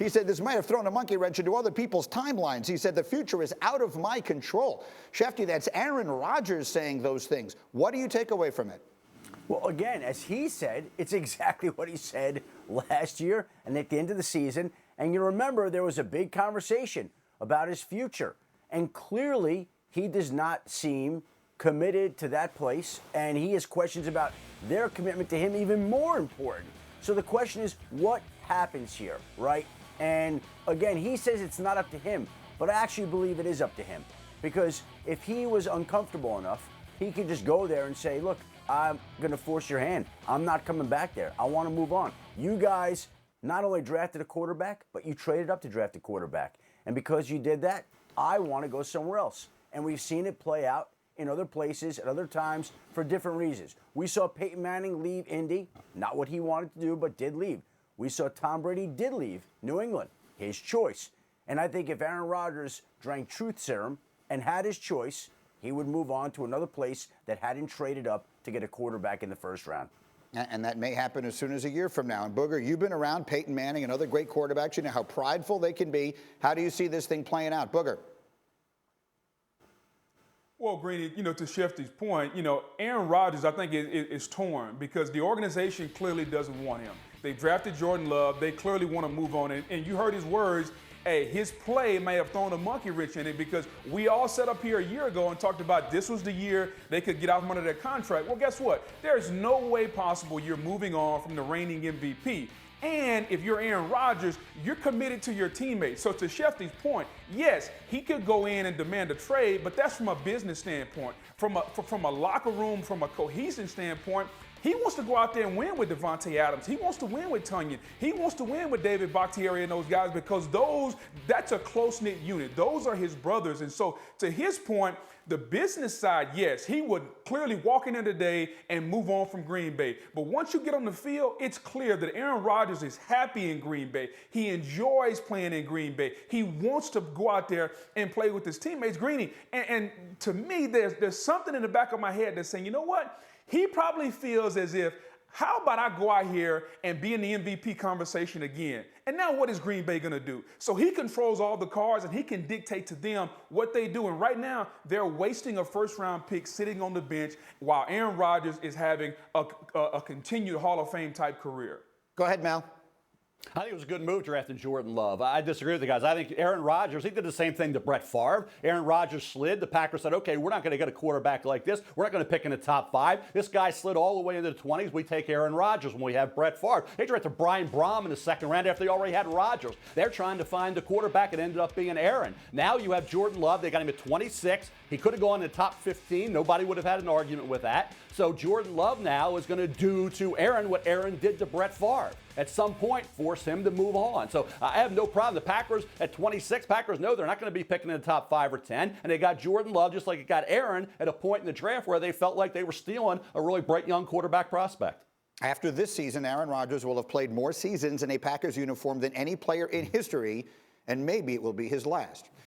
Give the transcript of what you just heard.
He said this might have thrown a monkey wrench into other people's timelines. He said the future is out of my control. Shefty, that's Aaron Rodgers saying those things. What do you take away from it? Well, again, as he said, it's exactly what he said last year and at the end of the season. And you remember there was a big conversation about his future. And clearly, he does not seem committed to that place. And he has questions about their commitment to him even more important. So the question is, what happens here, right? And again, he says it's not up to him. But I actually believe it is up to him. Because if he was uncomfortable enough, he could just go there and say, look, I'm going to force your hand. I'm not coming back there. I want to move on. You guys not only drafted a quarterback, but you traded up to draft a quarterback. And because you did that, I want to go somewhere else. And we've seen it play out in other places at other times for different reasons. We saw Peyton Manning leave Indy, not what he wanted to do, but did leave. We saw Tom Brady did leave New England, his choice. And I think if Aaron Rodgers drank truth serum and had his choice, he would move on to another place that hadn't traded up to get a quarterback in the first round. And that may happen as soon as a year from now. And Booger, you've been around Peyton Manning and other great quarterbacks. You know how prideful they can be. How do you see this thing playing out? Booger. Well, Greeny, to Shefty's point, Aaron Rodgers, I think, is torn because the organization clearly doesn't want him. They drafted Jordan Love. They clearly want to move on. And you heard his words. Hey, his play may have thrown a monkey wrench in it because we all sat up here a year ago and talked about this was the year they could get out from under their contract. Well, guess what? There's no way possible you're moving on from the reigning MVP. And if you're Aaron Rodgers, you're committed to your teammates. So to Shefty's point, yes, he could go in and demand a trade, but that's from a business standpoint. From a locker room, from a cohesion standpoint, he wants to go out there and win with Devontae Adams. He wants to win with Tunyon. He wants to win with David Bakhtiari and those guys because that's a close-knit unit. Those are his brothers. And so to his point, the business side, yes, he would clearly walk in there today and move on from Green Bay. But once you get on the field, it's clear that Aaron Rodgers is happy in Green Bay. He enjoys playing in Green Bay. He wants to go out there and play with his teammates. Greeny, and to me, there's something in the back of my head that's saying, you know what? He probably feels as if, how about I go out here and be in the MVP conversation again? And now what is Green Bay going to do? So he controls all the cards and he can dictate to them what they do. And right now, they're wasting a first-round pick sitting on the bench while Aaron Rodgers is having a continued Hall of Fame type career. Go ahead, Mel. I think it was a good move drafting Jordan Love. I disagree with the guys. I think Aaron Rodgers, he did the same thing to Brett Favre. Aaron Rodgers slid. The Packers said, okay, we're not going to get a quarterback like this. We're not going to pick in the top 5. This guy slid all the way into the 20s. We take Aaron Rodgers when we have Brett Favre. They drafted Brian Brom in the second round after they already had Rodgers. They're trying to find a quarterback. It ended up being Aaron. Now you have Jordan Love. They got him at 26. He could have gone in the top 15. Nobody would have had an argument with that. So Jordan Love now is going to do to Aaron what Aaron did to Brett Favre. At some point, force him to move on. So I have no problem. The Packers at 26, Packers know they're not going to be picking in the top 5 or 10. And they got Jordan Love, just like it got Aaron, at a point in the draft where they felt like they were stealing a really bright young quarterback prospect. After this season, Aaron Rodgers will have played more seasons in a Packers uniform than any player in history, and maybe it will be his last.